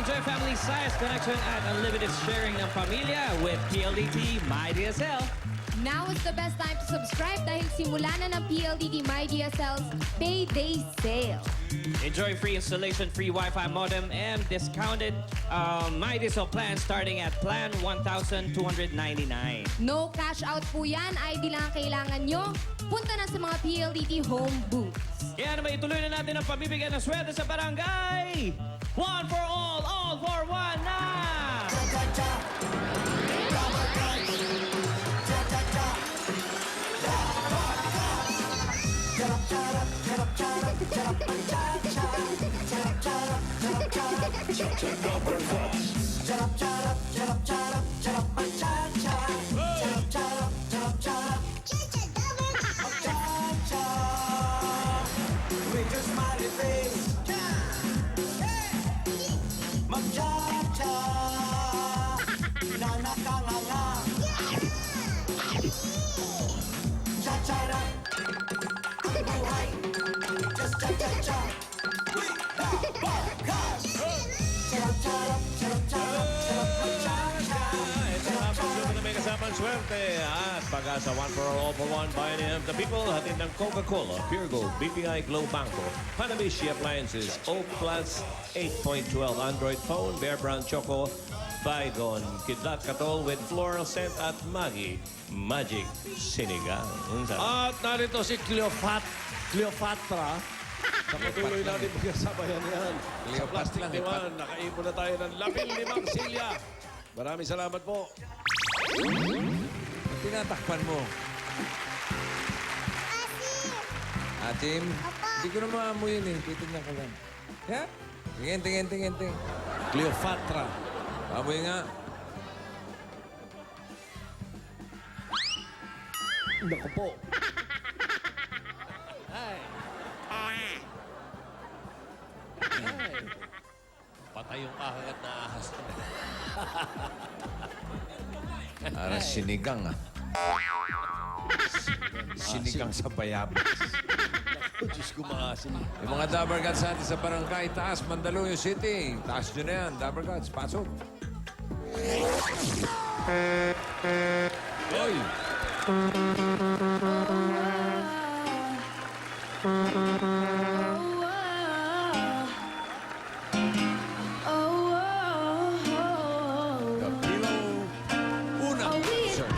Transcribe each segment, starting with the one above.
enjoy family size connection at unlimited sharing ng pamilya with PLDT MyDSL. Now is the best time to subscribe dahil simula na ng PLDT MyDSL's Payday Sale. Enjoy free installation, free Wi-Fi modem, and discounted MyDSL plan starting at plan 1,299. No cash out po yan. ID lang ang kailangan nyo. Punta na sa mga PLDT home booths. Kaya naman ituloy na natin ang pamibigyan ng swerte sa barangay. One for all for one na! With your smiley face, magcha-cha, nanakanganga, cha-cha-ra, ang buhay, just cha-cha-cha, with the podcast. Charap-charap, charap-charap, charap-cha-cha. Ito na ang na may kasamang swerte at pag-asa 1 for all for 1 by the of the people. Hatid ng Coca-Cola, Pure Gold, BPI Glow Banco, Hanabishi Appliances, Oak Plus, 8.12 Android phone, Bear Brand Choco, Bygone, Kidlat Katol with floral scent at Maggie Magic Sinigang. At narito si Cleopatra. Sa patuloy natin magkasabayan yan. Sa Plastic Diwan, nakaipon na tayo ng 15 silya. Maraming salamat po. Ang tinatakpan mo. Atim? Hindi ko na maamoy yun eh. Titignan ko lang. Yeah? Tingin. Cleopatra. Amoy nga. Naku po. Patay yung kakagat na ahas. Para sinigang ah. Sinigang sa bayabas. Diyos ko maasin. Yung mga Dabber Gods natin sa Barangay Taas, Mandaluyong City. Taas nyo na yan, Dabber Gods. Pasok. Oy! Kapilo. Una. Sir.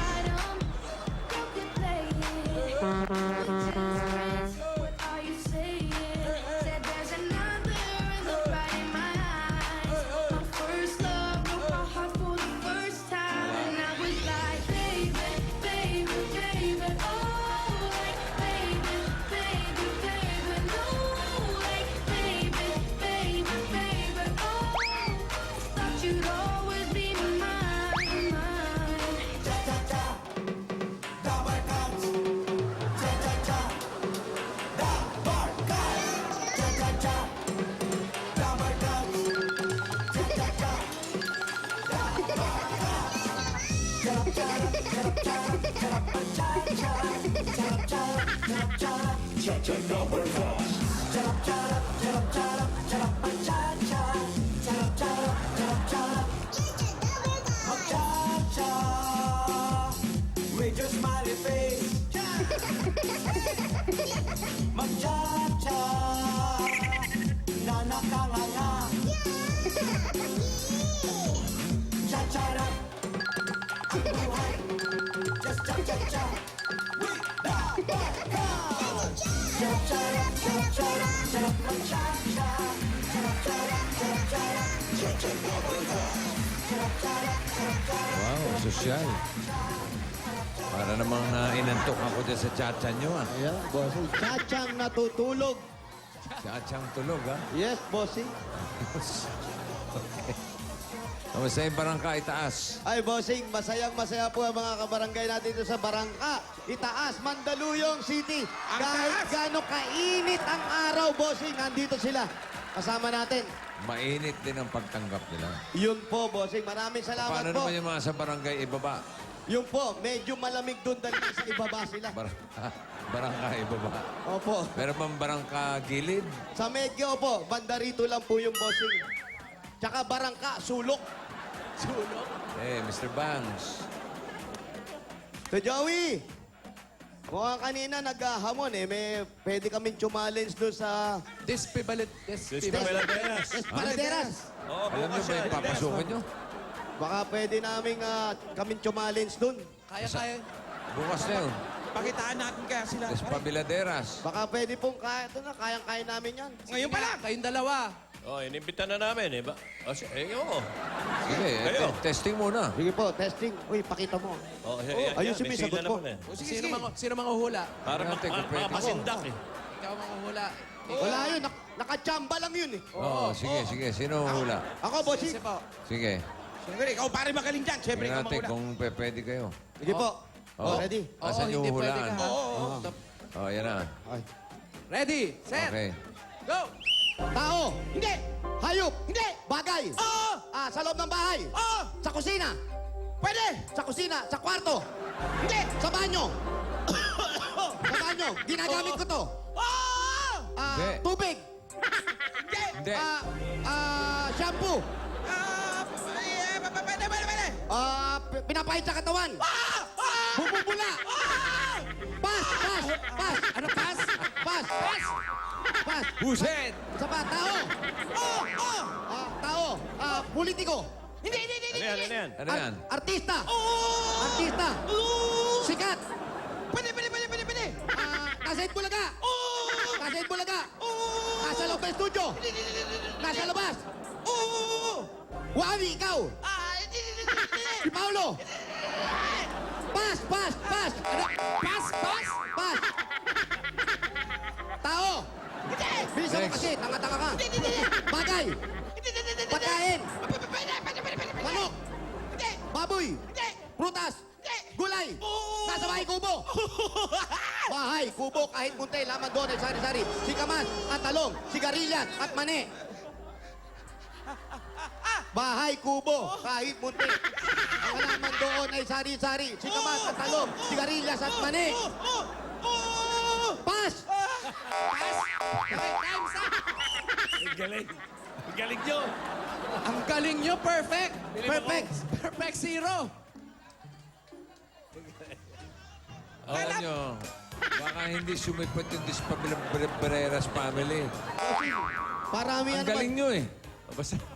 You'd always be mine. Cha-cha-cha, Dabber Gods. Cha-cha-cha, Dabber Gods. Cha-cha-cha, Dabber Gods. Cha-cha-cha, Dabber Gods. Charap-charap, charap-charap, charap-cha-cha. Charap-charap, charap-charap, cha-cha Dabber Gods. Charap-charap, charap-charap, charap-cha-cha. Charap-charap, charap-charap, magcha-cha with your smiley face. Magcha-cha, nanakanganga. Cha-cha-ra, ang buhay, just cha-cha-cha with the podcast. Charap-charap, charap-charap, charap-cha-cha. Charap-charap, charap-charap, cha-cha Dabber Gods. Charap-charap, charap-charap. Wow, sosyal. Para namang inantok ako dyan sa tsa nyo ah. Ayan, bossing. Chachang natutulog. Tsatsang tulog ah. Yes, bossing. Kamusta yung Barangay Taas? Ay, bossing, masayang-masaya po ang mga kabarangay natin dito sa Barangka, Itaas, Mandaluyong City. Kahit gaano kainit ang araw, bossing, nandito sila. Kasama natin. Mainit din ang pagtanggap nila. Yun po, bossing. Maraming salamat Paano po. naman yung mga sa barangay ibaba? Yun po, medyo malamig doon dahil sa ibaba sila. Barangay ibaba. Opo. Meron bang barangka gilid? Sa medyo po, banda rito lang po yung bossing. tsaka Barangka, Sulok. Eh, Mr. Bangs. So, Joey, mukhang kanina naghahamon eh. Pwede kaming challenge doon sa Despabeladeras. Espaladeras. Oo, Alam niyo bukas ba yan. yung papasukin niyo? Baka pwede namin kaming challenge doon. Kaya. Bukas na yun. Pakitaan natin kaya sila. Despabiladeras. Baka pwede pong kayang-kaya namin yan. Ngayon pa lang. Kayong dalawa. Oh, inimbita na namin, eh. Oo. Sige, Kayo. testing muna. Sige po, testing. Uy, pakita mo. Oh, ayusin mo yung sagot mo. Sino mga hula? Para Natin, kumpleto. masindak, eh. Ikaw mga hula. Wala yun. Nakachamba lang yun eh. Oo, sige, sige. Sino hula? Ako, bossing. Sige po. Sige. Siyempre, ikaw pare magaling dyan. Siyempre, Tingnan ikaw natin mga hula. kung pwede kayo. Sige po. Oh. Ready? Asan yung hindi pwede hulaan? ka, ha? Oh, yan na. Ay. Ready, set, Okay. go! Tao. Hindi. Hayop. Hindi. Bagay. Oo! Sa loob ng bahay. Oo! Sa kusina. Pwede! Sa kusina. Sa kwarto. Hindi! Sa banyo. Sa banyo. Ginagamit ko to. Oo! Hindi. Tubig. Hindi! Hindi. Shampoo. Pwede! Pinapahid sa katawan. Bububula. Pas. Ano, pass? Pas. Buset! Sa ba? Tao. Tao. Politiko. Hindi! Ano yan? Ano yan? Artista. Artista. Sikat. Pwede! Nasa Bulaga. Nasa Bulaga. Nasa loob ng studio. Nasa labas. Wami, ikaw. Si Paolo. Pas. Ano? Pas. Tao. Bilisan mo Next. kasi. Tanga-tanga ka. Bagay. Pagkain. Manok. Baboy. Prutas. Gulay. Nasa bahay kubo. Bahay, kubo, kahit munti, laman doon ay sari-sari. Sikamas at talong, sigarilyas at mani. Bahay, kubo, kahit munti. Ang laman doon ay sari-sari. Sikamas at talong, sigarilyas at mani. Pas! Galing nyo. Ang galing nyo, perfect! Perfect! Perfect zero! Alam nyo, baka hindi sumipot yung Despabiladeras family. Parami Ang yan galing naman. nyo eh.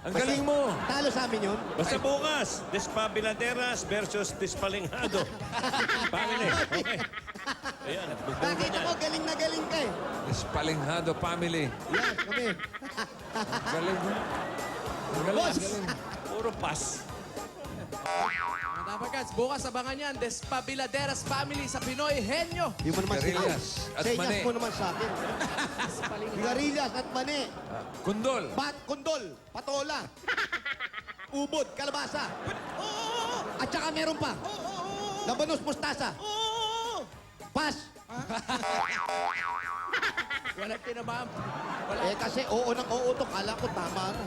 Ang galing mo. Talo sa amin yun. Basta bukas, Despabiladeras versus Despalinghado. Family. Okay. Ayan, Nakita mo, galing na galing ka eh. Despalinghado family. Yan, kami. Ang galing mo. Ang galing, Boss! ang galing. puro pas. Dapat guys, bukas abangan yan. Despabiladeras family sa Pinoy Henyo. Di mo naman Sigarilyas at Senyas mani. mo naman sa akin. Sigarilyas at mani. Kundol. Kundol, patola, ubod, kalabasa. At saka meron pa. Labanos, mustasa. Pas. Walang tinamam. Eh kasi oo ng oo to. Kala ko tama na.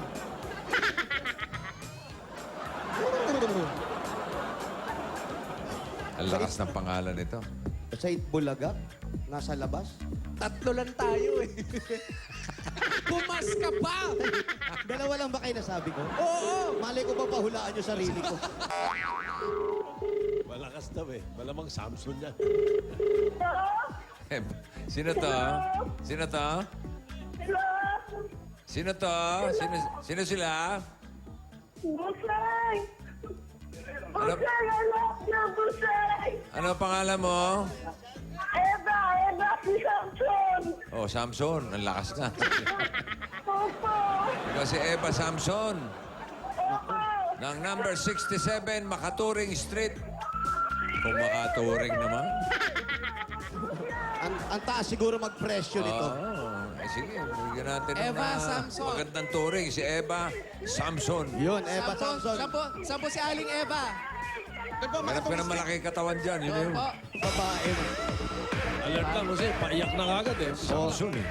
Ang lakas ng pangalan nito. Sa Bulaga, nasa labas. Tatlo lang tayo eh. Pumas ka pa! Dalawa lang ba kayo nasabi ko? Oo! Malay ko ba pahulaan yung sarili ko? Malakas daw eh. Malamang Samsung yan. Sino to? Sino to? Sino to? Sino sila? Busay! Ano? Busay! Anak na Busay! Ano ang pangalan mo? Eva si Samson! Oh, Samson. Ang lakas na. Opo! Ikaw si Eva Samson. Opo! Ng number 67, Makaturing Street. Kung makaturing naman. Ang taas siguro mag-presyo nito. Sige, bigyan natin Eva ng Samson. magandang turing. Si Eva Samson. Yun, Eva Samson. Sampo si Aling Eva. Hanap ka ng malaki katawan dyan. Yun yun. Opo. Babae mo. Alert lang kasi, paiyak na agad eh. Samson eh.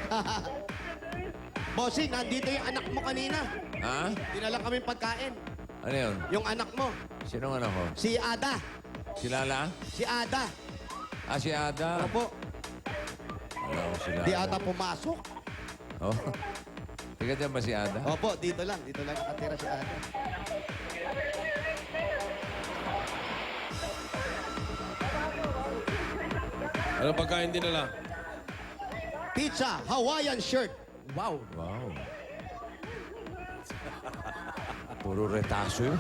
Bossing, nandito yung anak mo kanina. Ha? Dinala kami pagkain. Ano yun? Yung anak mo, Sino ang anak ko? si Ada. Si Lala? Si Ada. Ah, si Ada. Opo, Alam ko si Lala. di ata pumasok. Oh. Tiga dyan ba si Ada? Opo, dito lang. Dito lang nakatira si Ada. Anong pagkain din nila? Pizza, Hawaiian shirt. Wow. Wow. Puro retaso yun.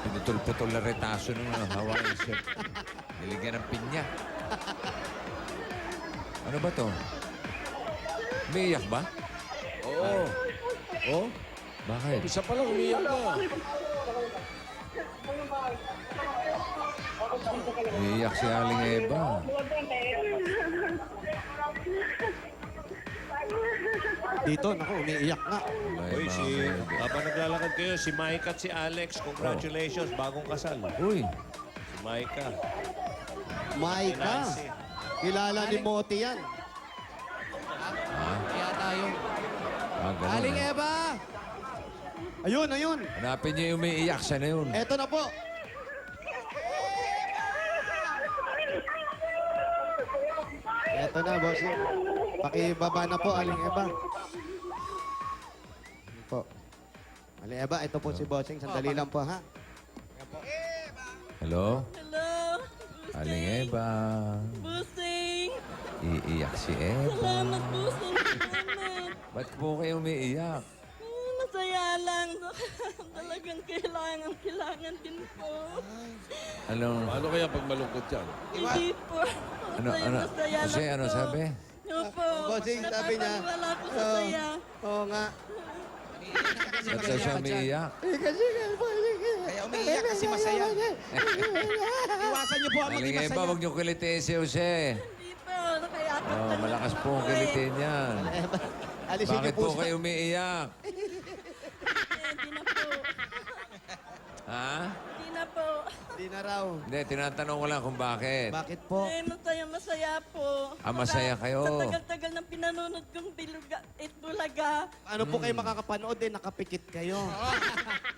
Pinutol-putol na retaso ng Hawaiian shirt. Niligyan ng pinya. Ano ba to? Umiiyak ba? Oo. Oh? Bakit? Isa pa lang, umiyak na. Umiiyak si Aling Eva. Dito, naku, umiiyak nga. May Uy, mga- habang naglalakad kayo, si Mike at si Alex, congratulations, bagong kasal. Uy, Si Micah. Maika. Kilala ni Moti yan. Kaya tayo. ganun, Aling ah. Eva! Ayun, ayun. Hanapin niyo yung umiiyak. Siya na yun. Eto na po. Eto na, bossing. Pakibaba na po, Aling Eva. Ano po. Aling Eva, ito po si bossing. Sandali lang po, ha? Hello? Hello? Aling Eva. Busing! Iiyak si Eva. Salamat, Busing. Salamat. Ba't po kayo umiiyak? Masaya lang. Talagang kailangan din po. Anong, Paano kaya pag malungkot yan? Hindi po. Masaya Kasi lang ano po. sabi? Opo. Bossing, sabi niya. Wala po sa saya. Oo nga. Ba't daw siya umiiyak? Kaya umiiyak kasi masaya. Iwasan niyo po ang Aling maging Eva, masaya. huwag niyo kulitin si Jose. Hindi po. Nakayakap Oh, lang malakas naman po ang eh. kulitin yan. Alisin niyo Bakit po po siya. kayo umiiyak? Hindi na po. Ha? Hindi na po. Hindi na raw. Hindi, tinatanong ko lang kung bakit. Bakit po? Masaya po. Ah, masaya kayo. Sa tagal-tagal ng pinanonood kong Bulaga, Ano po kayo makakapanood eh? Nakapikit kayo.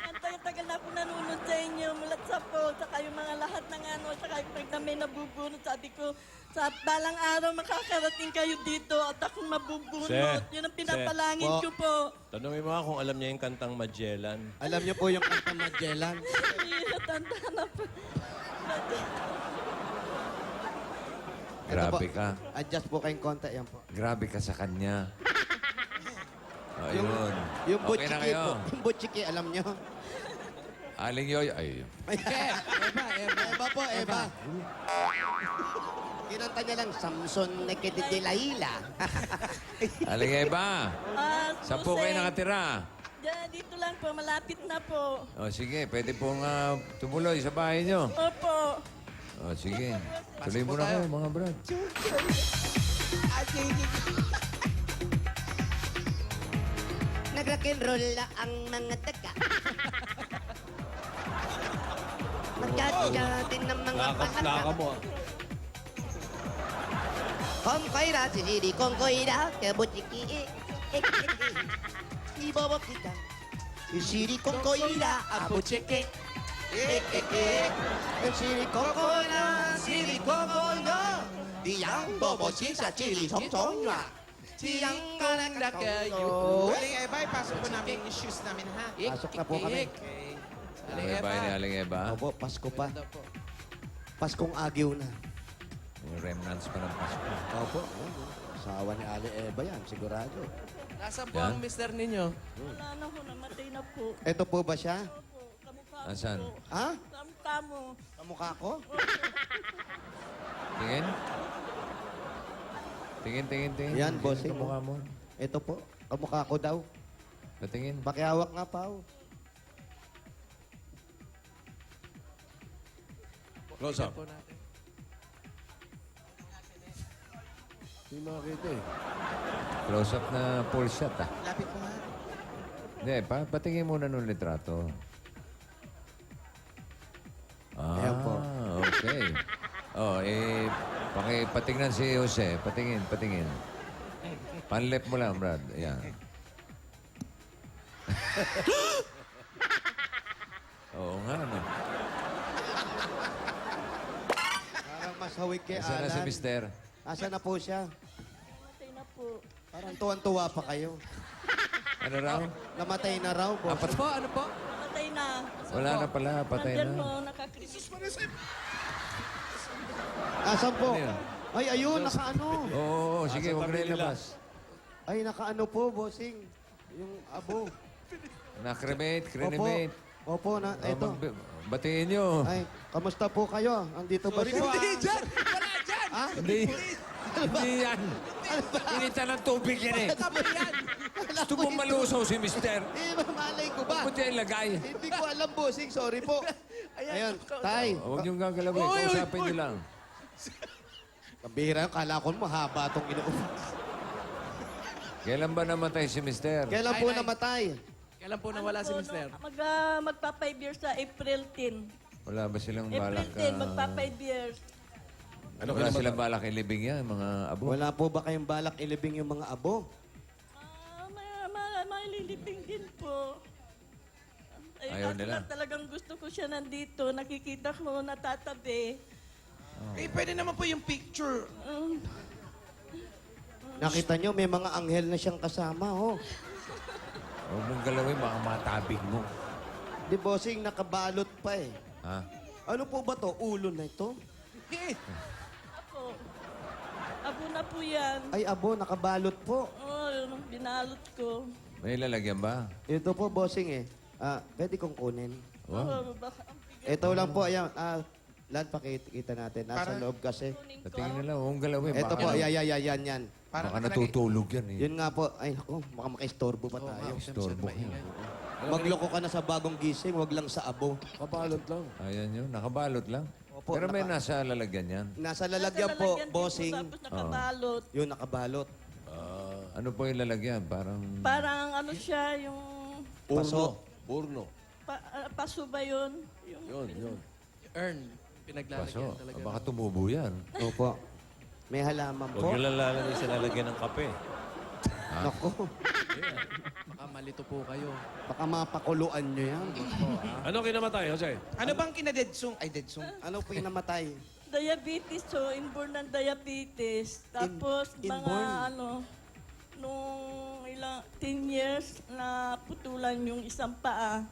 ang tagal-tagal na ako nanonood sa inyo, mulat sa po, saka yung mga lahat ng ano, saka yung pag na may nabubunot, sabi ko, sa balang araw makakarating kayo dito at akong mabubunot. Sir, Yun ang pinapalangin Sir. ko po. Tanungin mo nga kung alam niya yung kantang Magellan. Alam niyo po yung kanta Magellan? Tanda na po. Grabe Ito po. ka. Adjust po kayong konti. Yan po. Grabe ka sa kanya. Oh, yun. Yung Okay na butchiki kayo. po. Yung butchiki, alam niyo? Aling Yoy. Ay, Eva, Eva. Eva po, Eva. Kinanta niya lang, Samson Nekedidilaila. Aling Eva. Saan po kayo nakatira? Dito lang po, malapit na po. O sige, pwede pong tumuloy sa bahay nyo. Opo. O sige. Tuloy mo na kayo, mga brad. Nag-rock'n'roll ang mga taga. Magkatigatin ng mga Naka mo. Kong koira, sisiri kong koira, kabuchiki, ibobo kita. Sisiri kong koira, abuchiki, sisiri kong koira, sisiri kong koira, diyang bobo sisa, chili chong chong ya. Siyang kalangda kayo. Aling Eva, ipasok po namin yung shoes namin, ha? Pasok na po kami. Okay. Aling Eva, ni Aling Eva. Opo, Pasko pa. Paskong agiw na. Yung remnants pa ng Pasko. Opo. Asawa ni Ali Eva yan, sigurado. Nasaan po Yan. ang mister ninyo? Wala na ho, namatay na po. Ito po ba siya? Opo, kamukha ko Asan? po. Ha? Kamukha mo. Kamukha ko? Tingin? Tingin. Yan, Tingin bossing. ang mukha mo. Ito po, kamukha ko daw. Patingin. Pakihawak nga pa. Oh. Close up. Po natin. Hindi makakita eh. Close up na full shot, ah. Lapit po, ha? Hindi, patingin muna nung litrato. Ayan po. Okay. Oh, patingnan si Jose. Patingin. Panlip mo lang, Brad. Ayan. Oo nga, no. Parang mas hawig kay Nasaan na Alan. si Mister? Asa na po siya? Namatay na Opo. Parang tuwan-tuwa pa kayo. Ano raw? Namatay na raw, boss. Apat po, ano po? Namatay na. Wala na pala, patay Nandyan na. mo, nakakrisis pa rin sa'yo. Asan po? Ano yun? Ay, ayun, nakaano. Oo, sige, Nasa huwag na tabi nila. ilabas. Ay, nakaano po, bossing. Yung abo. Na-cremate, Opo. cremate. Opo, na, eto. Batiin nyo. Ay, kamusta po kayo? Andito ba siya? Hindi dyan! Wala dyan! Hindi. Hindi yan. Initan ng tubig yan eh. Tama yan! Gusto mo malusaw si mister. Eh, malay ko ba? Ba't yan ilagay? Hindi ko alam, bossing. Sorry po. Ayun, tay. Huwag niyong gagalawin. Oy, oy, Kausapin niyo lang. Ang bihira yung kala ko mahaba itong inuupo. Kailan ba namatay si mister? Kailan po namatay? Kailan po nawala si Mister? Magpa 5 years sa April 10. Wala ba silang April balak? 10, magpa 5 years. Wala silang balak ilibing yan, mga abo. Wala po ba kayong balak ilibing yung mga abo? Malilibing din po. Ay, Ayaw nila. Talagang gusto ko siya nandito. Nakikita ko natatabi. Eh, pwede naman po yung picture. Nakita nyo, may mga anghel na siyang kasama, oh. Huwag mong galawin, baka matabig mo. Di bossing, nakabalot pa eh. Ha? Ano po ba to? Ulo na ito? Eh, Ako. Abo na po yan. Ay, abo, nakabalot po. Oh, binalot ko. May lalagyan ba? Ito po, bossing eh. Pwede kong kunin. Wow. Oh, baka ang bigat Ito lang po, ayan. Lad, pakita natin. Nasa loob kasi. kunin ko. Patingin nila, huwag mong galawin. Ito po, yan. Baka natutulog yan eh. Yun nga po. Ay, naku, baka makaistorbo pa tayo. Storbo ko. Magloko ka na sa bagong gising, wag lang sa abo. Kabalot lang. Ayan yun, nakabalot lang. Opo, Pero may nasa lalagyan yan. Nasa Nasa lalagyan po, lalagyan din bossing. Tapos nakabalot. Yun, nakabalot. Ano po yung lalagyan? Parang... Parang ano siya, yung... Paso. Burno. Paso ba yun? Yung, Yun. earn. Pinaglalagyan Paso. talaga. Baka tumubo yan. Opo. May halaman Huwag po. nyo lang lalagay sa lalagyan ng kape. Naku, Baka malito po kayo. baka mapakuluan nyo yan. Ano kinamatay, Jose? Ano bang kinadedsong? Ay, dedsong. Ano po yung namatay? diabetes, so inborn ng diabetes. Tapos mga inborn? ano, nung 10 years na putulan yung isang paa.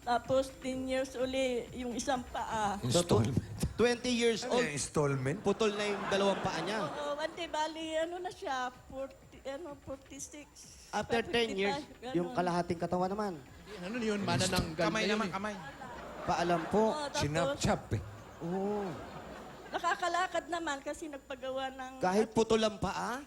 Tapos 10 years uli yung isang paa. Installment. 20 years Ano old, yung installment? putol na yung dalawang paa niya. Oo, ante bali, ano na siya, 46. After 10 years, 55, yung ganun. kalahating katawan naman. Ano yun? Manananggal Kamay na yun naman, eh. kamay. Paalam po. Oo, tapos Sinapchap eh. Oo. nakakalakad naman kasi nagpagawa ng Kahit putol ang paa?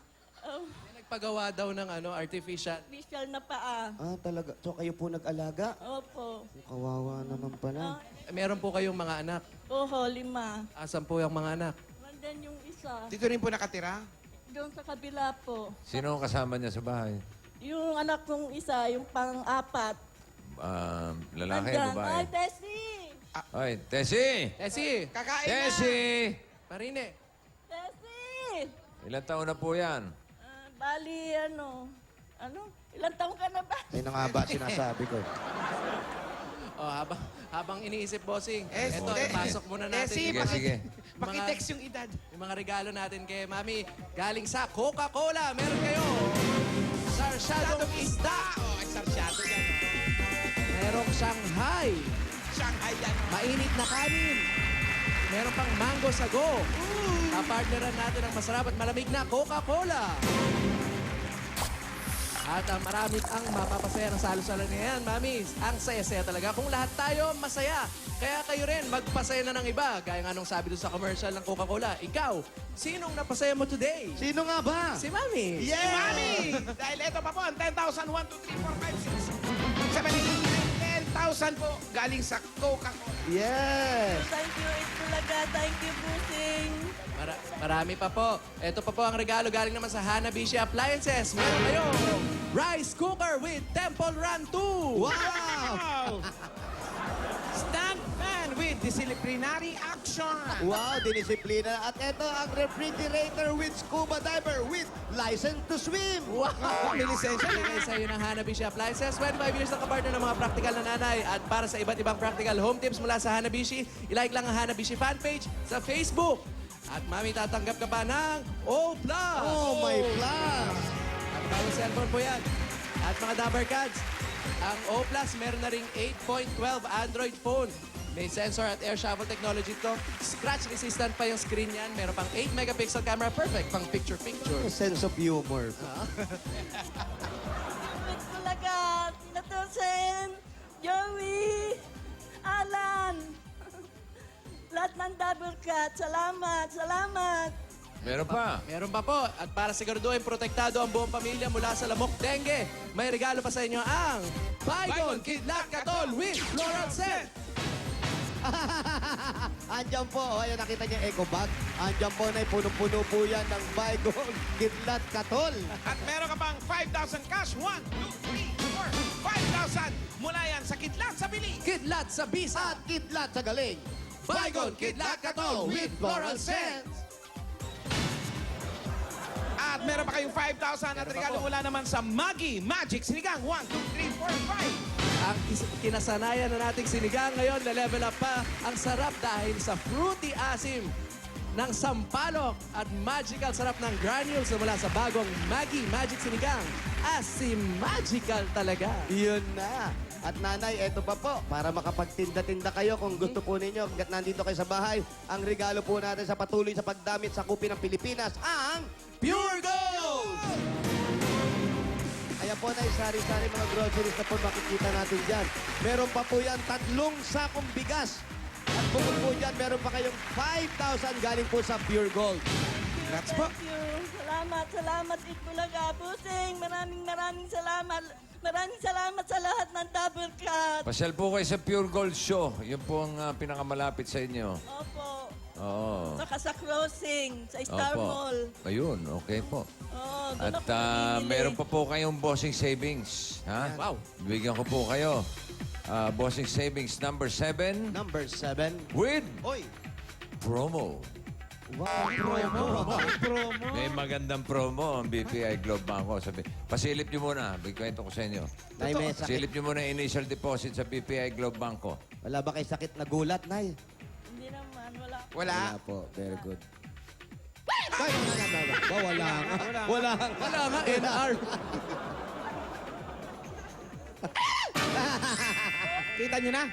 Nagpagawa daw ng artificial. artificial na paa. Talaga. So kayo po nag-alaga? Opo. Kawawa naman pala. Meron po kayong mga anak. Oo, 5. Asan po yung mga anak? Nandyan yung isa. Dito rin po nakatira? Doon sa kabila po. Sino ang kasama niya sa bahay? Yung anak kong isa, yung pang-apat. Lalaki, Nandyan. babae? Ay, Tessie! Ay, Tessie! Tessie! Kakain na! Tessie! Marine! Tessie! Ilan taon na po yan? Bali, ilang taong ka na ba? Ay na nga ba sinasabi ko. Oh, habang iniisip, bossing. Eh, Eto, eh, ipasok muna natin. Sige, sige. Pakitext yung edad. Yung mga regalo natin kay Mami. Galing sa Coca-Cola. Meron kayo. Sarsyadong isda. Oh, ay sarsyado yan. Merong Shanghai. Shanghai yan. Mainit na kanin. Meron pang mango sago. Kapartneran natin ang masarap at malamig na Coca-Cola. At marami ang mapapasaya ng salo-salo na yan, Mami. Ang saya-saya talaga. Kung lahat tayo masaya, kaya kayo rin magpasaya na ng iba. Gaya nga nung sabi doon sa commercial ng Coca-Cola. Ikaw, sinong napasaya mo today? Sino nga ba? Si Mami. Si Mami! Dahil ito pa po, ang 10,000, 1, 2, 3, 4, 5, 6, 7, 8, 10,000 po galing sa Coca-Cola. Yes! Thank you, Itbulaga. Thank you, Busing. Marami pa po. Ito pa po ang regalo galing naman sa Hanabishi Appliances. Meron kayo rice cooker with Temple Run 2. Wow! Stunt man with disciplinary action. Wow, dinisiplina. At ito ang refrigerator with scuba diver with license to swim. Wow! May lisensya bigay sa iyo ng Hanabishi Appliances. 25 years na kapartner ng mga practical na nanay. At para sa iba't ibang practical home tips mula sa Hanabishi, ilike lang ang Hanabishi fan page sa Facebook. At Mami, tatanggap ka pa ng O+. Oh, my plus! cellphone po yan. At mga Dabber Cats, ang O Plus meron na ring 8.12 Android phone. May sensor at air shuffle technology to. Scratch resistant pa yung screen yan. Meron pang 8 megapixel camera. Perfect pang picture-picture. Sense of humor. Wait talaga. Tina Tosen, Joey, Alan. Lahat ng Double Cat. Salamat, salamat. Meron pa. Meron pa po. At para siguraduhin protektado ang buong pamilya mula sa lamok dengue, may regalo pa sa inyo ang Baygon Kidlat Katol with Floral Scent. Andiyan po, ayun nakita niyo yung eco bag. Andiyan po na punong-puno po yan ng Baygon Kidlat Katol. At meron ka pang 5,000 cash. 1, 2, 3, 4, 5,000. Mula yan sa Kidlat sa Bili. Kidlat sa bisa. At Kidlat sa galing. Baygon Kidlat Katol with Floral Scent. At meron pa kayong 5,000 at regalo mula naman sa Maggi Magic Sinigang. 1, 2, 3, 4, 5. Ang kinasanayan na nating sinigang ngayon, na-level up pa. Ang sarap dahil sa fruity asim ng sampalok at magical sarap ng granules na mula sa bagong Maggi Magic Sinigang. Asim magical talaga. Yun na. At nanay, eto pa po, para makapagtinda-tinda kayo kung gusto po ninyo, hanggat nandito kayo sa bahay, ang regalo po natin sa patuloy sa pagdamit sa kupi ng Pilipinas, ang Pure Gold! Ayan po na sari-sari mga groceries na po makikita natin dyan. Meron pa po yan 3 sakong bigas. At bukod po dyan, meron pa kayong 5,000 galing po sa Pure Gold. Congrats po. Thank you. Salamat, salamat Itbulaga. Busing, maraming salamat. Maraming salamat sa lahat ng Double Cat. Pasyal po kayo sa Pure Gold Show. Yun po ang pinakamalapit sa inyo. Opo. Oo. Saka sa crossing, sa Star Mall. Ayun, okay po. Oo, doon At ako bumibili. meron pa po kayong bossing savings. Ha? Wow. Bigyan ko po kayo. Bossing savings number 7 Number 7. with Oy! promo. Wow, promo. May magandang promo ang BPI Globe Banco. Pasilip nyo muna. Bigkwento ko sa inyo. Nay, may sakit. Pasilip nyo muna initial deposit sa BPI Globe Banco. Wala ba kayo sakit na gulat, Nay? Hindi naman, wala. Wala po. Very good. Ay, wala nga. Wala nga. Wala nga, NR. Kita nyo na?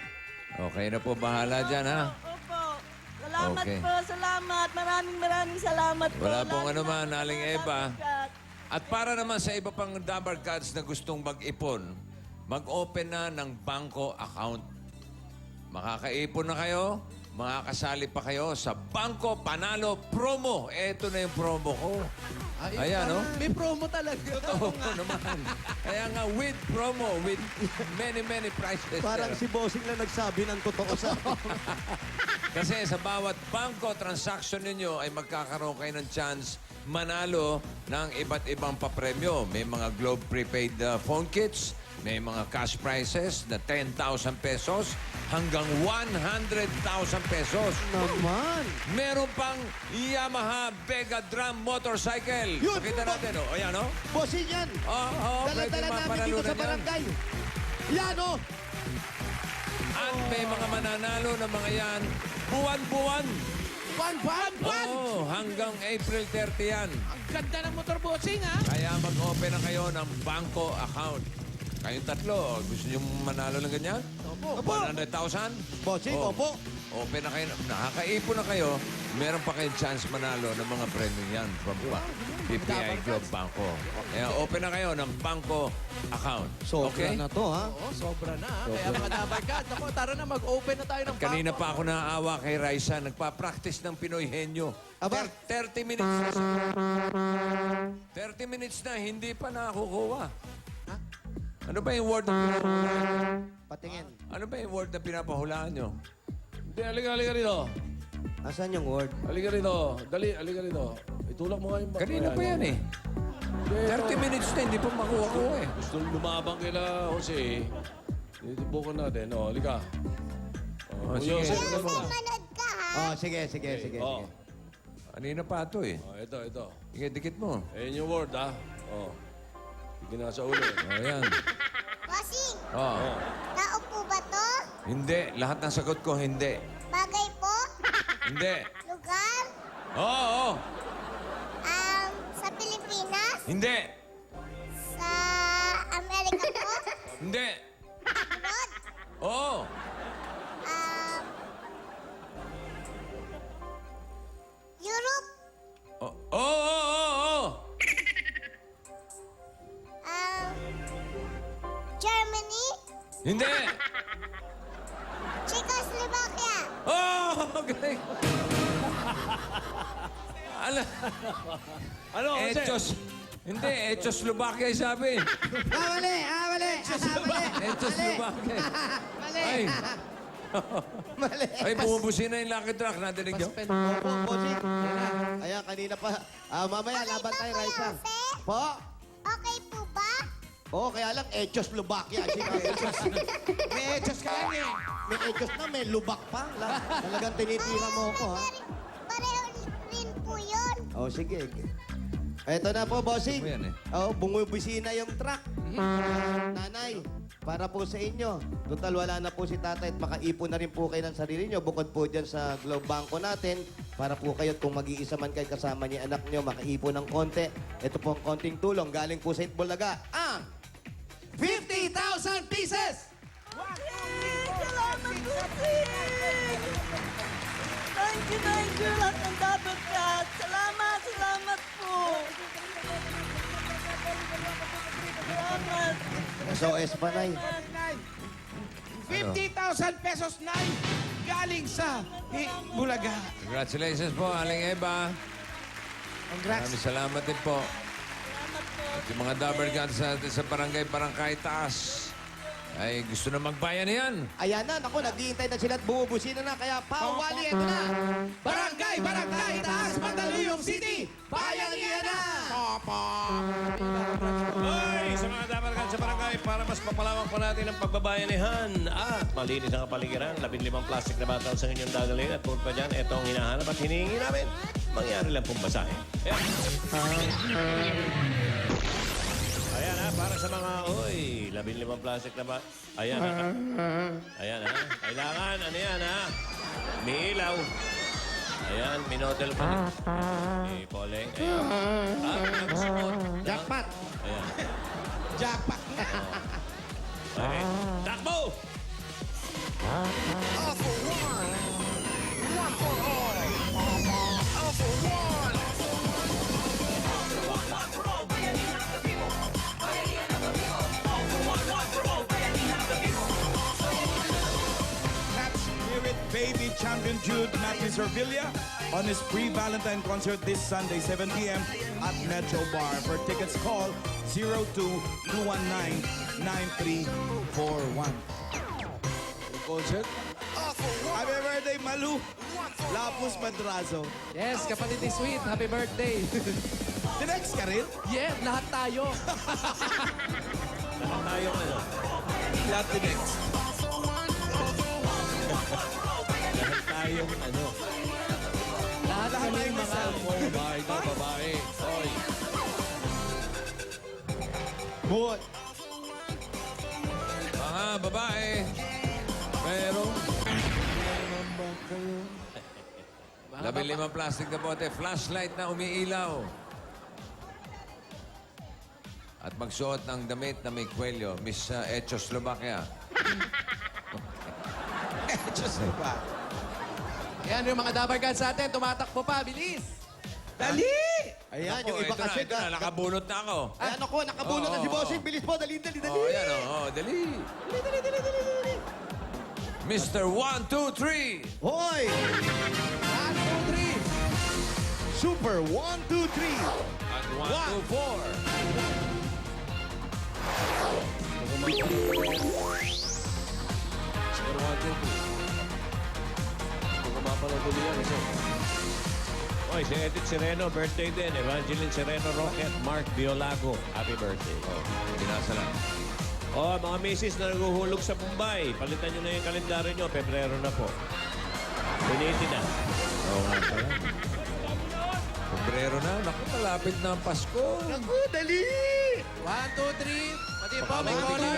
Okay na po. Bahala dyan, ha? Opo. Salamat Okay. po, salamat. Maraming salamat po. Wala pong Lalo ano na man, sa Aling mga Eva. Double Cat. At para naman sa iba pang Dabber Cats na gustong mag-ipon, mag-open na ng bangko account. Makakaipon na kayo, makakasali pa kayo sa Bangko Panalo Promo. Ito na yung promo ko. Ayan, no? May promo talaga. Oo naman. Kaya nga, with promo, with many prizes. Parang si Bossing lang nagsabi ng totoo sa Kasi sa bawat bangko transaction ninyo ay magkakaroon kayo ng chance manalo ng iba't ibang papremyo. May mga Globe prepaid phone kits, may mga cash prizes na 10,000 pesos hanggang 100,000 pesos. naman. Meron pang Yamaha Vega Drum motorcycle. Yun, Pakita yun, natin, oh. Ayan, oh. Bossing yan. Pwede Dala-dala namin dito sa mapanalunan yan. barangay. Yan, oh. At may mga mananalo na mga yan buwan-buwan. Buwan! Oo, hanggang April 30 yan. Ang ganda ng motor bossing, ha? Kaya mag-open na kayo ng bangko account. Kayong tatlo, gusto nyo manalo ng ganyan? Opo. 100,000? Bossing, Oh. opo. Open na kayo. Nakakaipon na kayo. Meron pa kayong chance manalo ng mga premium yan from BPI Globe Banco. Kaya open na kayo ng bangko account. Sobra Okay? na to, ha? Oo, sobra na. Kaya mga Dabber Cat, ako, tara na, mag-open na tayo ng Kanina bangko. pa ako naaawa kay Raisa. Nagpa-practice ng Pinoy Henyo. Aba. 30 minutes na. 30 minutes na, hindi pa nakukuha. Ano ba yung word na pinapahulaan? Patingin. Ano ba yung word na pinapahulaan nyo? Hindi, halika rito. Asan yung word? Halika rito. Dali, halika rito. Itulak mo nga yung Kanina pa yan eh. 30 minutes na, hindi pa makuha eh. Gusto lumabang kila Jose. Itibukan natin. O, halika. Oh, sige. Jose, ito mo. Oh, sige. Oh, Kanina pa ito eh. ito. Sige, dikit mo. Ayan yung word, ha? Oh. Sige na sa ulo. O, yan. Bossing, Oh. naupo ba to? Hindi. Lahat ng sagot ko, hindi. Bagay po? Hindi. Lugar? Oo. Sa Pilipinas? Hindi. Sa Amerika po? Hindi. Abroad? Oo. Europe? Oo. Germany? Hindi. Czechoslovakia? Oh, galing. Ano, Jose? Echos. Hindi, Echoslovakia yung sabi. Mali! Echoslovakia. Mali! Ay, Mali! ay bumubusin na yung Lucky Truck. Nadinig niyo? Paspel. Opo, bossing. Ayan, kanina pa. Mamaya, laban tayo, Raisa. Po? Okay po ba? Oo, kaya lang, Czechoslovakia. May echos ka lang eh. May Echos na, may lubak pa. Talagang tinitira mo ako, ha? Pareho rin po yun. Oh, sige. Eto na po, bossing. Ano po yan, Oh, bumubisina yung truck. Nanay, para po sa inyo. Total, wala na po si tatay at makaipon na rin po kayo ng sarili nyo. Bukod po dyan sa Globe Banko natin. Para po kayo, kung mag-iisa man kayo kasama ni anak nyo, makaipon ng konti. Ito po ang konting tulong. Galing po sa Itbulaga. 50,000 pieces! Salamat po, Sing! Thank you, lahat ng dapat ka. Salamat po. Salamat. SOS pa, Nay. 50,000 pesos na galing sa Bulaga. Congratulations po, Aling Eva. Maraming salamat din po. At yung mga Dabber Gods natin sa barangay Taas ay gusto na magbayan yan. Ayan na, naku, naghihintay na sila at bumubusina na. Kaya pauwali, ito na. Barangay Taas, Mandaluyong City. Bayan niya na! Hoy! Sa mga Dabber Gods sa barangay, para mas mapalawak pa natin ang pagbabayanihan at malinis ang kapaligiran, 15 plastic na bataw sa inyong dadaling at bukod pa dyan, ito ang hinahanap at hinihingi namin. Mangyari lang pong basahin. Ayan ha, para sa mga, 15 plastic na ba? Ayan ha. Ayan ha. Kailangan, ano yan ha? May ilaw. Ayan, minodel pa ni Poleng. Ayan. Jackpot! Ayan. Jackpot na. Okay. Takbo! Catch Spirit Baby Champion Jude Matthew Servilla on his pre-Valentine concert this Sunday, 7 p.m. at Metro Bar. For tickets, call 02-219-9341. Concert? Happy birthday, Malu! Lapus Madrazo. Yes, kapatid ni Sweet. Happy birthday. Tinext ka rin? Yeah, lahat tayo. Lahat tayo ano? Lahat tinext. Lahat tayong ano? Lahat kami mga Babae na babae. Hoy. Good. Mga babae. Pero... 15 plastic na bote, flashlight na umiilaw. At magsuot ng damit na may kwelyo, Miss Echoslovakia. Yan yung mga Dabber Gods natin. Tumatakbo pa. Bilis. Dali! Ayan, yung Ako, iba kasi... ito na, nakabunot na ako. Ayan ako, nakabunot na si Oo. Bossing. Bilis po, dali. Oh, yan oh, dali. Mr. 1, 2, 3. Hoy! 1, 2, 3. Super 1, 2, 3. At 1, 2, 4. Siguro wanted. Kung mapanood ulit yan, kasi Oy, si Edith Sereno, birthday din. Evangeline Sereno Rocket, Mark Biolago. Happy birthday. Binasa lang. Oh, mga misis na naguhulog sa Mumbai. Palitan nyo na yung kalendaryo nyo. Pebrero na po. Piniti na. Oo nga pala. Sombrero na. Naku, malapit na ang Pasko. Naku, dali! 1, 2, 3. Pati po, may Baka collar. hindi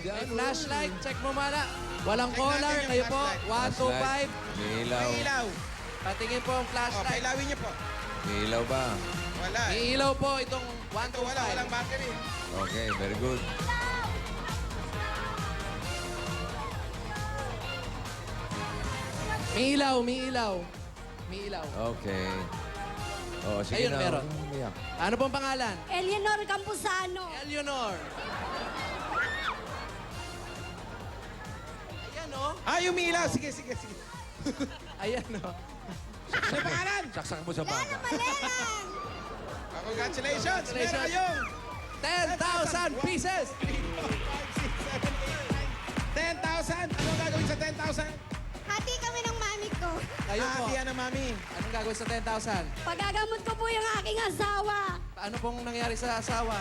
na May flashlight. Check mo muna. Walang collar. natin yung Kayo po. flashlight. 1, 2, 5. May ilaw. May ilaw. Patingin po ang O, flashlight. pailawin niyo po. May ilaw ba? Wala. May ilaw po itong 1, Ito 2, wala, 5. walang battery. Okay, very good. May ilaw, may ilaw. May ilaw. Okay. Oh, sige Ayun, na. meron. Ano pong pangalan? Eleanor Campuzano. Eleanor. Ayan, oh. Umiilaw. Sige. Ayan, oh. Ano pangalan? Saksak mo sa baka. Congratulations. Meron kayong 10,000 pieces! 10,000. Anong gagawin sa 10,000? Hati kami ng mami ko. Kayo po. Hati yan ng mami. Anong gagawin sa 10,000? Pagagamot ko po yung aking asawa. Ano pong nangyari sa asawa?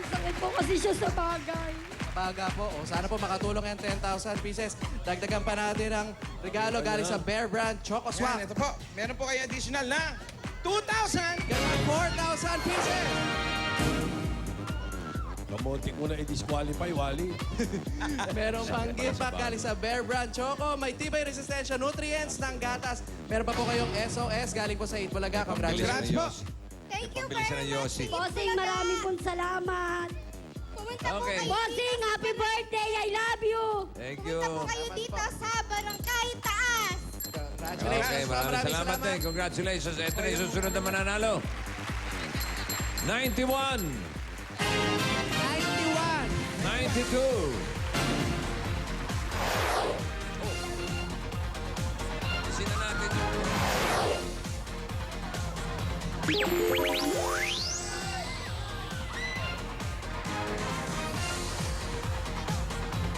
Sakit po kasi siya sa bagay. Kapaga po. O, sana po makatulong yung 10,000 pieces. Dagdagan pa natin ang regalo galing sa Bear Brand Choco Swap. Yan, ito po. Meron po kayo additional na 2,000. Ganun, 4,000 pieces! Kamunti ko na i-disqualify, Wally. Meron pang gift pack galing sa Bear Brand Choco. May tibay resistensya nutrients ng gatas. Meron pa po kayong SOS galing po sa Itbulaga. Congratulations. Congrats po. Thank you Pambilisan very ng much. Yossi. Bossing, maraming pong salamat. Pumunta po Okay. kayo. Bossing, happy birthday. I love you. Thank you. Pumunta po kayo dito sa Barangay Taas. Congratulations. Okay, maraming salamat din. Congratulations. Ito na yung susunod na mananalo. 91, 92. Isin na natin.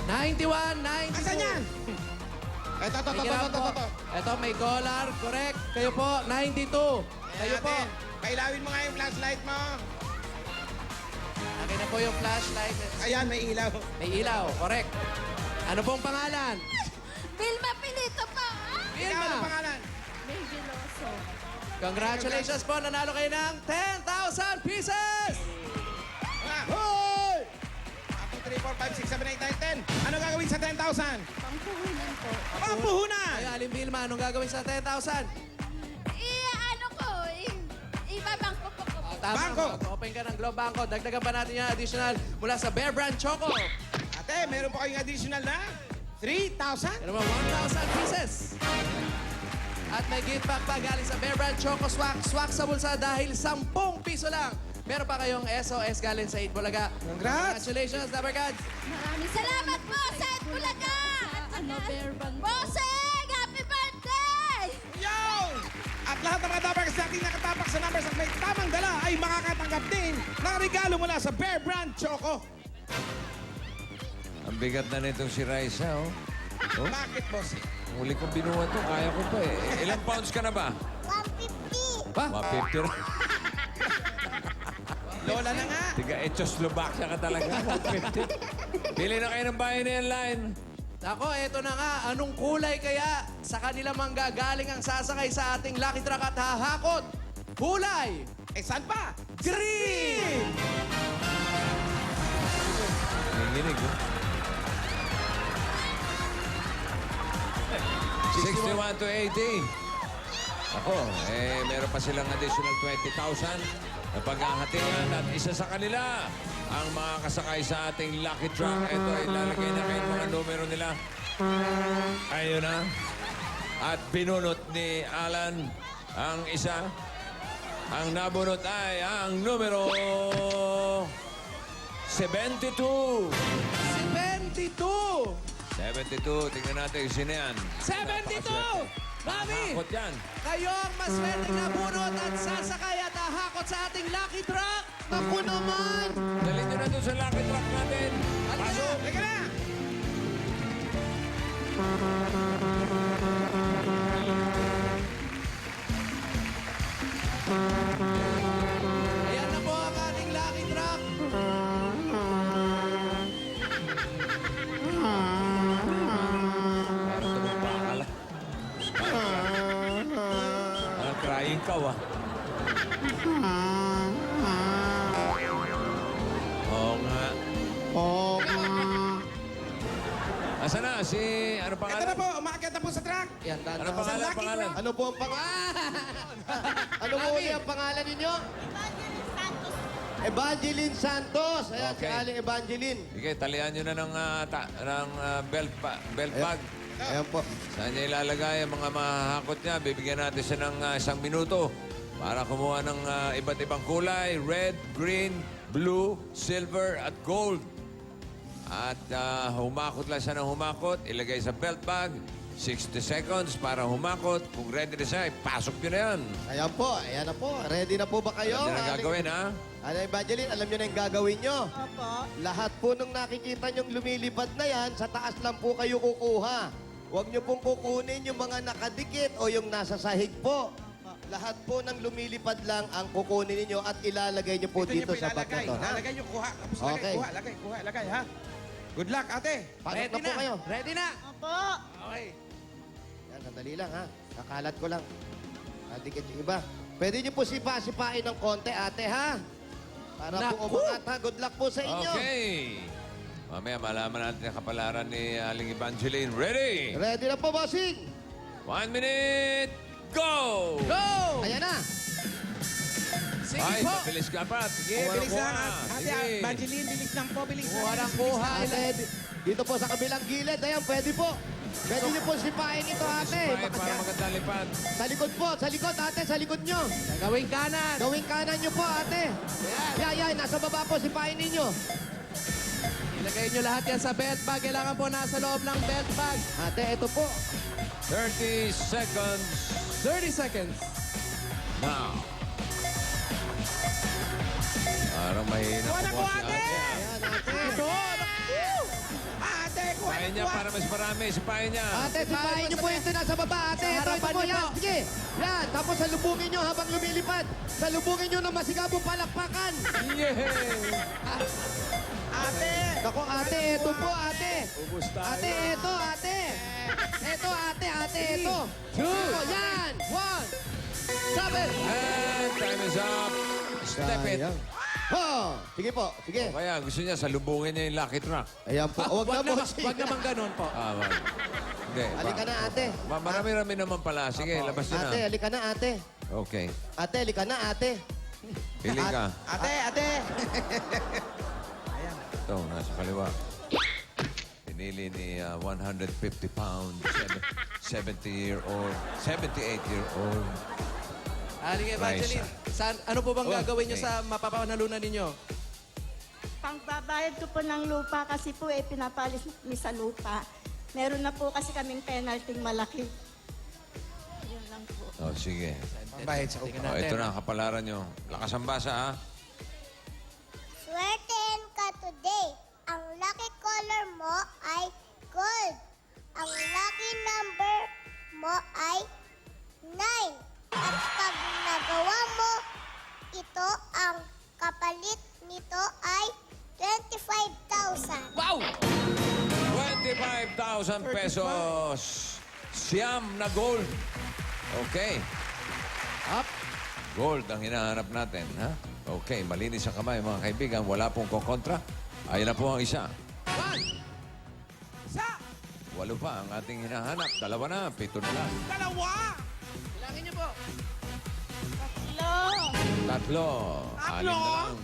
91, 92. Asan yan? Ito. Ito, may collar. Correct. Kayo po, 92. Kayo po. Pailawin mo nga yung flashlight mo. Akin na po yung flashlight. Ayan, may ilaw. May ilaw. Correct. Ano pong pangalan? Vilma Pinito po. Ikaw, ano Vilma. pangalan? May Veloso. Congratulations po. Nanalo kayo ng 10,000 pieces! Hoy! 1, 2, 3, 4, 5, 6, 7, 8, 9, 10. Ano gagawin sa 10,000? Pangpuhunan po. Pampuhunan! Kayo, Aling Vilma, anong gagawin sa 10,000? Ano ko, ibabangko po ko. Tama, Bangko. Open ka ng Globe Bangko. Dagdagan pa natin yung additional mula sa Bear Brand Choco. Ate, meron po kayong additional na 3,000. Ano ba, 1,000 pieces. At may gift pack pa galing sa Bear Brand Choco Swak. Swak sa bulsa dahil 10 piso lang. Meron pa kayong SOS galing sa Itbulaga. Congrats! Congratulations, Dabber Gods. Maraming salamat po sa Bulaga. Bossing, happy birthday! Yo! At lahat ng mga dapat sa ating nakatapak sa numbers at may tamang dala ay makakatanggap din ng regalo mula sa Bear Brand Choco. Ang bigat na nitong si Raisa, oh. Oh, Bakit, boss? huli kong binuha to. Kaya ko pa eh. Ilang pounds ka na ba? 150. Pa? 150 na. Lola na nga. Tiga Czechoslovakia ka talaga. 150. Pili na kayo ng bahay na yan, line. Ako, eto na nga. Anong kulay kaya sa kanila manggagaling ang sasakay sa ating Lucky Truck at hahakot? Kulay! Eh, saan pa? Green! Nanginig, oh. 61 to 80. Ako, meron pa silang additional 20,000 na paghahatingan at isa sa kanila ang mga kasakay sa ating Lucky Truck. Ito ay lalagay na kayo mga numero nila. Ayun na. At binunot ni Alan ang isa. Ang nabunot ay ang numero 72. 72! 72. Tingnan natin kung sino yan. 72! Mami! Hakot yan. Kayo ang maswerteng nabunot at sasakay at hahakot sa ating Lucky Truck! Naku naman! Dalhin nyo na doon sa Lucky Truck natin. Pasok! Teka na! Ayan na po ang ating Lucky Truck. Parang tumabaka lang. Parang crying ka, ah. Oo nga. Asan na? Si... Ano Ito pangalan? na po, umakit na po sa truck. Yan, Ano tanda. pangalan? Lucky Pangalan? Truck. Ano po ang pangalan? Ano po ulit ang pangalan ninyo? Evangeline Santos. Ayan, Okay. si Aling Evangeline. Sige, talian nyo na ng belt bag. Ayan po. Saan niya ilalagay ang mga mahahakot niya? Bibigyan natin siya ng 1 minuto para kumuha ng iba't ibang kulay. Red, green, blue, silver, at gold. At humakot lang siya ng humakot. Ilagay sa belt bag. 60 seconds para humakot. Kung ready na siya, ipasok niyo na yan. Ayan po. Ayan na po. Ready na po ba kayo? Alam niyo na gagawin, ha? Ano, Evangeline, alam niyo na yung gagawin nyo. Opo. Lahat po nung nakikita nyong lumilipad na yan, sa taas lang po kayo kukuha. Huwag nyo pong kukunin yung mga nakadikit o yung nasa sahig po. Lahat po ng lumilipad lang ang kukunin ninyo at ilalagay nyo po Ito niyo dito sa bag na ilalagay. to. Ha? Ilalagay niyo, kuha. Tapos Okay. lagay, ha? Good luck, ate. Pasok na po kayo. Ready na? Opo. Okay. Yan, sandali lang ha. Kakalat ko lang. Nadikit yung iba. Pwede nyo po sipa-sipain ng konti, ate ha? Para po Naku! umangat ha. Good luck po sa inyo. Okay. Mamaya malaman natin ang kapalaran ni Aling Evangeline. Ready? Ready na po, bossing? 1 minute, go! Go! Ayan na. Sige Ay, po. mabilis ka pa. Sige, Bilis bilis lang, na. ate. Sige. Evangeline, bilis lang po, bilis lang. Kuha ng bilis, kuha. bilis lang. Ate, dito po sa kabilang gilid. Ayan, pwede po. Pwede nyo po sipain ito, ate. Ay, para maganda lipad. Sa likod po, sa likod, ate, sa likod nyo. Gawing kanan. Gawing kanan nyo po, ate. Yan, nasa baba po, sipain ninyo. Ilagay nyo lahat yan sa belt bag. Kailangan po nasa loob ng belt bag. Ate, ito po. 30 seconds 30 seconds. now. Parang mahina Kuha na po po, si ate! Ayan, ate. Ito, naku! Ate, kuha Sipahin na niya kuha. para mas marami. Sipahin niya. Ate, sipain nyo po ito nasa baba, ate. Sa Ito harapan po, niyo yan. po. Sige. Yan, tapos salubungin nyo habang lumilipad. Salubungin nyo ng masigabong palakpakan. Yeah! Ate! Ako, ate, ito po, ate. Ubus tayo. Ate, ito, ate. Ito, ate, ito. 2, Ito, yan. 1. Stop it! And time is up. Step it. Oh, sige po, sige. O kaya gusto niya salubungin niya yung Lucky Truck. Ayan po. Huwag na po. Wag naman ganun po. Wag. Hindi. Halika na, ate. Marami-rami naman pala. Sige, labas niyo Ate, na. halika na, ate. Okay. Ate, halika na, ate. Pili ka. Ate! Ito, nasa kaliwa. Pinili ni 150 pounds, 78-year-old. Aling Evangeline, ano po bang gagawin nyo sa mapapanalunan ninyo? Pangbabayad ko po ng lupa kasi po pinapalis mi sa lupa. Meron na po kasi kaming penalty malaki. Yun lang po. Oh, sige. Pambayad sa Tingnan Oh, natin. ito na ang kapalaran nyo. Lakas ang basa, ha? Swertein ka today. Ang lucky color mo ay gold. Ang lucky number mo ay 9. At pag nagawa mo ito, ang kapalit nito ay 25,000. Wow! 25,000 pesos. Siyam na gold. Okay. Up. Gold ang hinahanap natin, ha? Okay, malinis ang kamay, mga kaibigan. Wala pong kokontra. Ayun na po ang isa. 1. Sa! 8 pa ang ating hinahanap. 2 na, 7 na lang. Dalawa! Bilangin nyo po. 3. 6 Tatlo. na lang.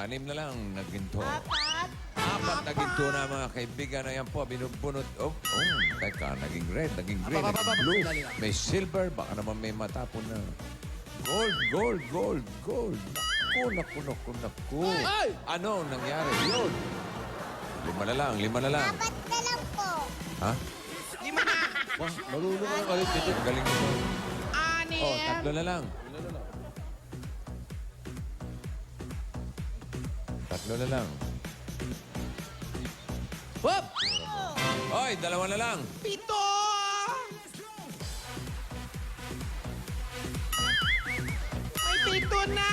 6 na lang, nagginto. 4 nagginto na, mga kaibigan. Ayan po, binubunot. Teka, naging red, naging green, naging blue. May silver, baka naman may matapon na. Gold. Naku. Ay! Ano ang nangyari? Yun. 5 na lang. Dapat na lang po. Ha? Lima na! Wah, marunong ang kalit dito. Ang galing nito. Anim! Oh, 3 na lang. 3 na lang. Whoop! Oy, 2 na lang. 7! Ay, 7 na!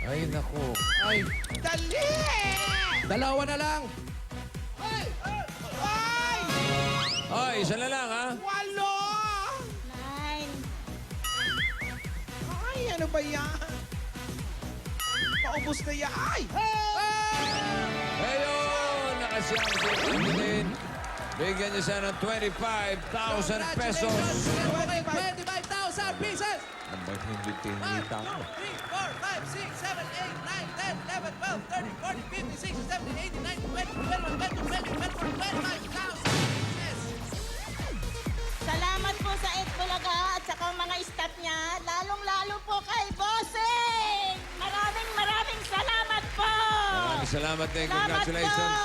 Ay, naku. Ay, Dali! 2 na lang. Ay! Oy, 1 na lang, ha? 8! Ay, ano ba yan? Paubos na yan. Ay! Ayun! Nakasiyang si Evangeline. Bigyan niyo siya ng 25,000 pesos. Okay, 25,000 pieces. Ang ba't hindi 1, 2, tinita 3, mo? 4, 5, 6, 7, 8, 9, 10, 11, 12, 13, 14, 15, 16, 17, 18, 19, 20, 21, 22, 23, 24, 25,000 pieces. salamat din. Congratulations.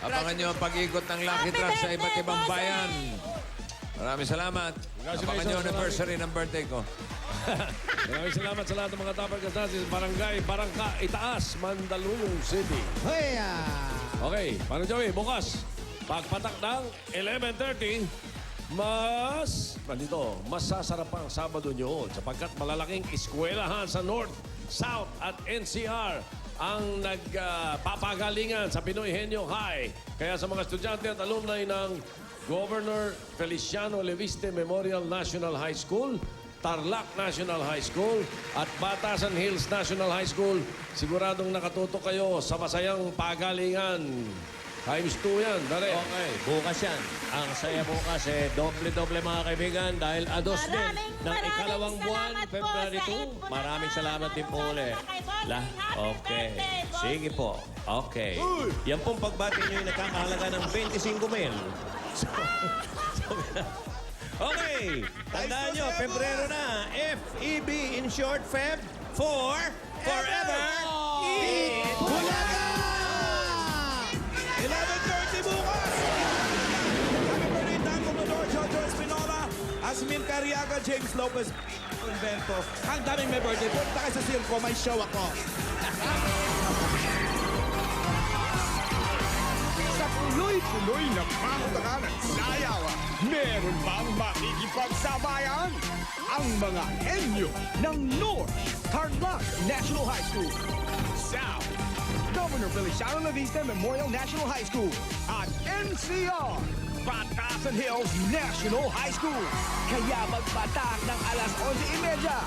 Abangan nyo ang pag-ikot ng Lucky Truck sa iba't ibang bayan. Maraming salamat. Abangan nyo ang anniversary ng birthday ko. Maraming salamat sa lahat ng mga tapang kasasi sa Barangay Barangka Itaas, Mandaluyong City. Okay, paano Joey? Bukas, pagpatak ng 11:30, mas sasarap ang Sabado nyo sapagkat malalaking eskwelahan sa North, South at NCR ang nagpapagalingan sa Pinoy Henyo High. Kaya sa mga estudyante at alumni ng Governor Feliciano Leviste Memorial National High School, Tarlac National High School at Batasan Hills National High School, siguradong nakatutok kayo sa masayang pagalingan. Times 2 yan, dali. Okay, bukas yan. Ang saya bukas doble-doble mga kaibigan dahil ados din ng ikalawang buwan, February 2. Maraming salamat din po ulit. Okay. Sige po. Okay. Yan pong pagbati nyo yung nakakahalaga ng 25,000. Okay. Tandaan nyo, Pebrero na. FEB in short, Feb, for Forever Eat Bulaga! 11:30 bukas! Happy birthday, Dan Commodore Jojo Espinola, Asmin Cariaga, James Lopez, Invento. Ang daming may birthday. Punta kayo sa circo, may show ako. Sa tuloy-tuloy na pangutakan at sayaw, meron bang makikipagsabayan? Ang mga henyo ng North Tarlac National High School, South Governor Feliciano Leviste Memorial National High School, at NCR Batasan Hills National High School. Kaya magpatak ng alas 11:30.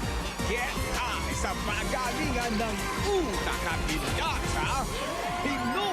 Get high sa pagalingan ng Utak at Pinyata Pinoy